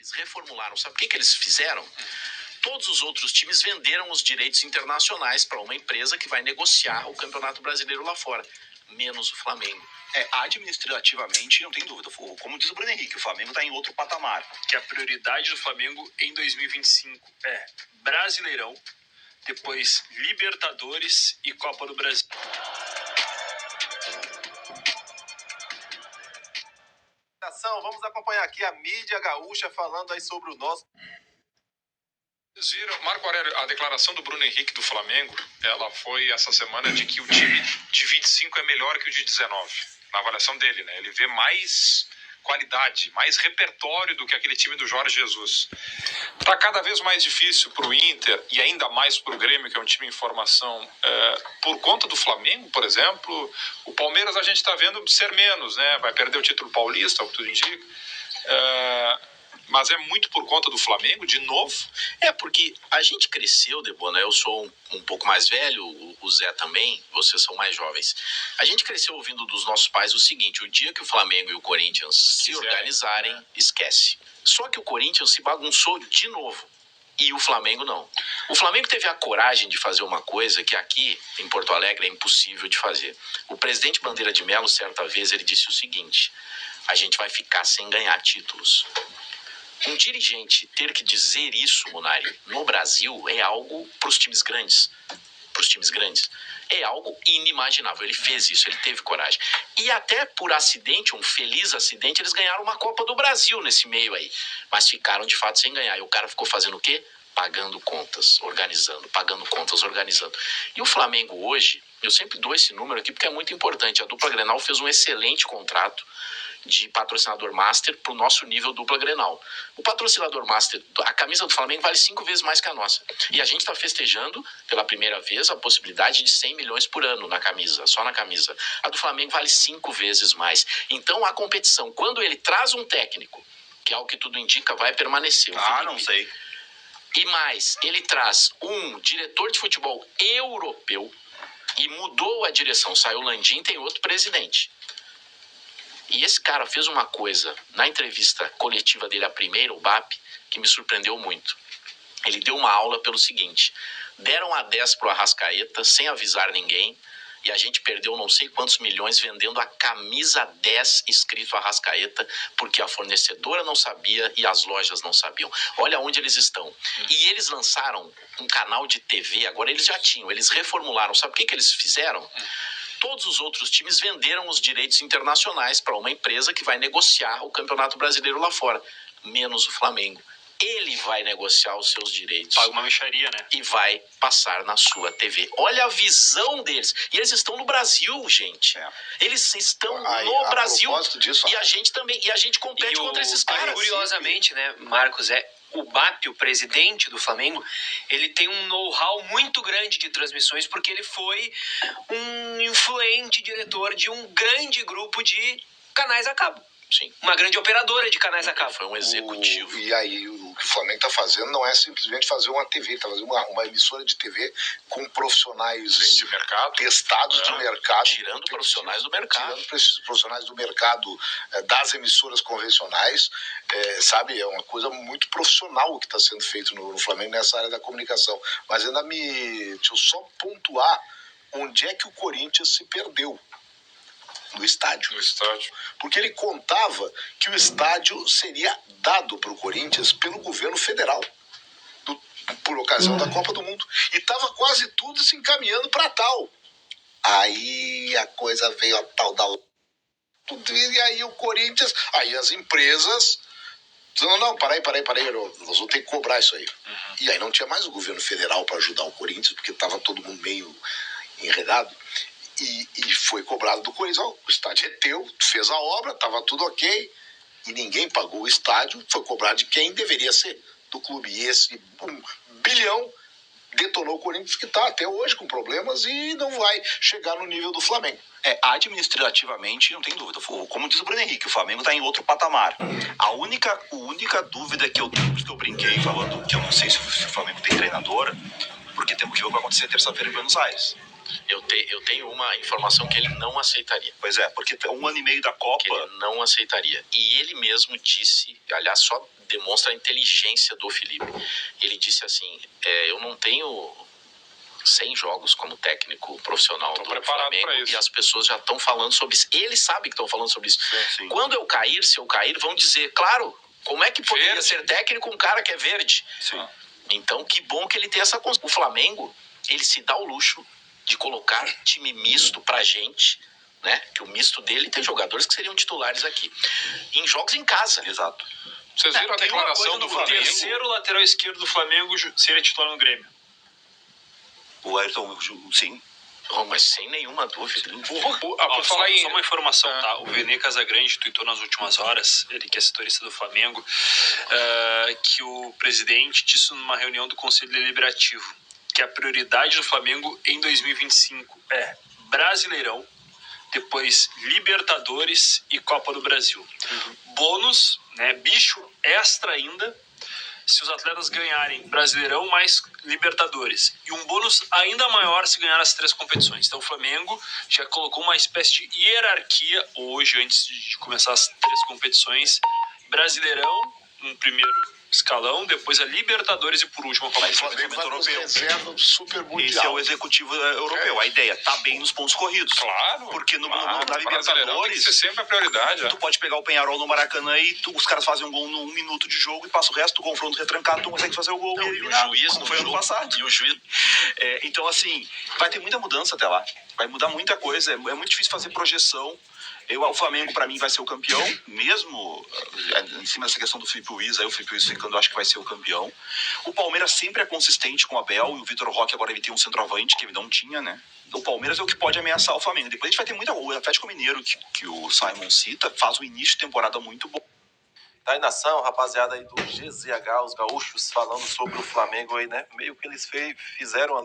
Eles reformularam. Sabe o que eles fizeram? Todos os outros times venderam os direitos internacionais para uma empresa que vai negociar o Campeonato Brasileiro lá fora, menos o Flamengo. Administrativamente, não tem dúvida. Como diz o Bruno Henrique, o Flamengo está em outro patamar. Que a prioridade do Flamengo em 2025 é Brasileirão, depois Libertadores e Copa do Brasil. Vamos acompanhar aqui a mídia gaúcha falando aí sobre o nosso... Vocês viram, Marco Aurélio, a declaração do Bruno Henrique do Flamengo, ela foi essa semana de que o time de 25 é melhor que o de 19, na avaliação dele, né? Ele vê mais qualidade, mais repertório do que aquele time do Jorge Jesus. Está cada vez mais difícil para o Inter e ainda mais para o Grêmio, que é um time em formação, por conta do Flamengo, por exemplo. O Palmeiras a gente está vendo ser menos, né? Vai perder o título paulista, o que tudo indica. Mas é muito por conta do Flamengo, de novo? Porque a gente cresceu, Debona, eu sou um pouco mais velho, o Zé também, vocês são mais jovens. A gente cresceu ouvindo dos nossos pais o seguinte: o dia que o Flamengo e o Corinthians se organizarem, esquece. Só que o Corinthians se bagunçou de novo e o Flamengo não. O Flamengo teve a coragem de fazer uma coisa que aqui em Porto Alegre é impossível de fazer. O presidente Bandeira de Melo, certa vez, ele disse o seguinte: a gente vai ficar sem ganhar títulos. Um dirigente ter que dizer isso, Munari, no Brasil é algo para os times grandes. É algo inimaginável. Ele fez isso, ele teve coragem. E até por acidente, um feliz acidente, eles ganharam uma Copa do Brasil nesse meio aí. Mas ficaram de fato sem ganhar. E o cara ficou fazendo o quê? Pagando contas, organizando, organizando. E o Flamengo hoje, eu sempre dou esse número aqui porque é muito importante. A dupla Grenal fez um excelente contrato de patrocinador master para o nosso nível dupla Grenal. O patrocinador master, a camisa do Flamengo vale 5 vezes mais que a nossa. E a gente está festejando pela primeira vez a possibilidade de 100 milhões por ano na camisa, só na camisa. A do Flamengo vale 5 vezes mais. Então a competição, quando ele traz um técnico, que é o que tudo indica, vai permanecer. Não sei. E mais, ele traz um diretor de futebol europeu e mudou a direção. Saiu o Landim, tem outro presidente. E esse cara fez uma coisa na entrevista coletiva dele, a primeira, o BAP, que me surpreendeu muito. Ele deu uma aula pelo seguinte: deram a 10 pro Arrascaeta sem avisar ninguém e a gente perdeu não sei quantos milhões vendendo a camisa 10 escrito Arrascaeta porque a fornecedora não sabia e as lojas não sabiam. Olha onde eles estão. E eles lançaram um canal de TV, agora eles já tinham, eles reformularam. Sabe o que eles fizeram? Todos os outros times venderam os direitos internacionais para uma empresa que vai negociar o Campeonato Brasileiro lá fora, menos o Flamengo. Ele vai negociar os seus direitos. Paga uma mixaria, né? E vai passar na sua TV. Olha a visão deles. E eles estão no Brasil, gente. Eles estão no Brasil. Disso, e a gente também. E a gente compete contra esses caras. Curiosamente, né, Marcos, o BAP, o presidente do Flamengo, ele tem um know-how muito grande de transmissões porque ele foi um influente diretor de um grande grupo de canais a cabo. Sim. Uma grande operadora de canais a cabo. Foi um executivo. E aí, o que o Flamengo está fazendo não é simplesmente fazer uma TV, está fazendo uma emissora de TV com profissionais de mercado, testados de mercado. Tirando profissionais do mercado. Tirando profissionais do mercado das emissoras convencionais. Sabe, é uma coisa muito profissional o que está sendo feito no Flamengo nessa área da comunicação. Mas deixa eu só pontuar onde é que o Corinthians se perdeu. No estádio. Porque ele contava que o estádio seria dado para o Corinthians pelo governo federal, por ocasião da Copa do Mundo. E estava quase tudo se encaminhando para tal. Aí a coisa veio a tal da... E aí o Corinthians... Aí as empresas... Não, parei, nós vamos ter que cobrar isso aí. E aí não tinha mais o governo federal para ajudar o Corinthians, porque estava todo mundo meio enredado. E foi cobrado do Corinthians. O estádio é teu, tu fez a obra, estava tudo ok, e ninguém pagou o estádio, foi cobrado de quem deveria ser, do clube. E esse 1 bilhão detonou o Corinthians, que está até hoje com problemas e não vai chegar no nível do Flamengo. Administrativamente, não tem dúvida. Como diz o Bruno Henrique, o Flamengo está em outro patamar. A única dúvida que eu tenho, por isso que eu brinquei falando que eu não sei se o Flamengo tem treinador, porque temos que ver o que vai acontecer terça-feira em Buenos Aires. Eu tenho uma informação que ele não aceitaria. Pois é, porque 1 ano e meio da Copa... Que ele não aceitaria. E ele mesmo disse, aliás, só demonstra a inteligência do Felipe. Ele disse assim, eu não tenho 100 jogos como técnico profissional do Flamengo e as pessoas já estão falando sobre isso. Eles sabem que estão falando sobre isso. Sim. Quando eu cair, se eu cair, vão dizer, claro, como é que poderia ser técnico um cara que é verde? Sim. Então, que bom que ele tem essa consciência. O Flamengo, ele se dá o luxo de colocar time misto pra gente, né? Que o misto dele tem jogadores que seriam titulares aqui. Em jogos em casa. Exato. Vocês viram a declaração do O Flamengo? terceiro lateral esquerdo do Flamengo seria titular no Grêmio. O Ayrton, sim. Oh, mas sem nenhuma dúvida. Por falar em... Só uma informação, tá? O Vene Casagrande tweetou nas últimas horas, ele que é setorista do Flamengo, que o presidente disse numa reunião do Conselho Deliberativo que a prioridade do Flamengo em 2025 é Brasileirão, depois Libertadores e Copa do Brasil. Bônus, né, bicho extra ainda, se os atletas ganharem Brasileirão mais Libertadores. E um bônus ainda maior se ganhar as 3 competições. Então o Flamengo já colocou uma espécie de hierarquia hoje, antes de começar as 3 competições. Brasileirão, um primeiro escalão, depois a Libertadores e por último a Copa do Flamengo vai com reserva super mundial. Esse é o executivo europeu. A ideia tá bem nos pontos corridos. Claro. Porque na Brasileirão tem que Libertadores ser sempre a prioridade. tu pode pegar o Penharol no Maracanã e os caras fazem um gol num minuto de jogo e passa o resto do confronto retrancado, tu consegue fazer o gol E o juiz como no foi ano jogo, passado. e o juiz... Então, assim, vai ter muita mudança até lá. Vai mudar muita coisa. É muito difícil fazer projeção. O Flamengo, pra mim, vai ser o campeão, mesmo em cima dessa questão do Felipe Luiz, aí o Felipe Luiz ficando, eu acho que vai ser o campeão. O Palmeiras sempre é consistente com o Abel, e o Vitor Roque agora ele tem um centroavante que ele não tinha, né? O Palmeiras é o que pode ameaçar o Flamengo. Depois a gente vai ter muita... O Atlético Mineiro, que o Simon cita, faz um início de temporada muito bom. Tá aí, nação, rapaziada aí do GZH, os gaúchos falando sobre o Flamengo aí, né? Meio que eles fizeram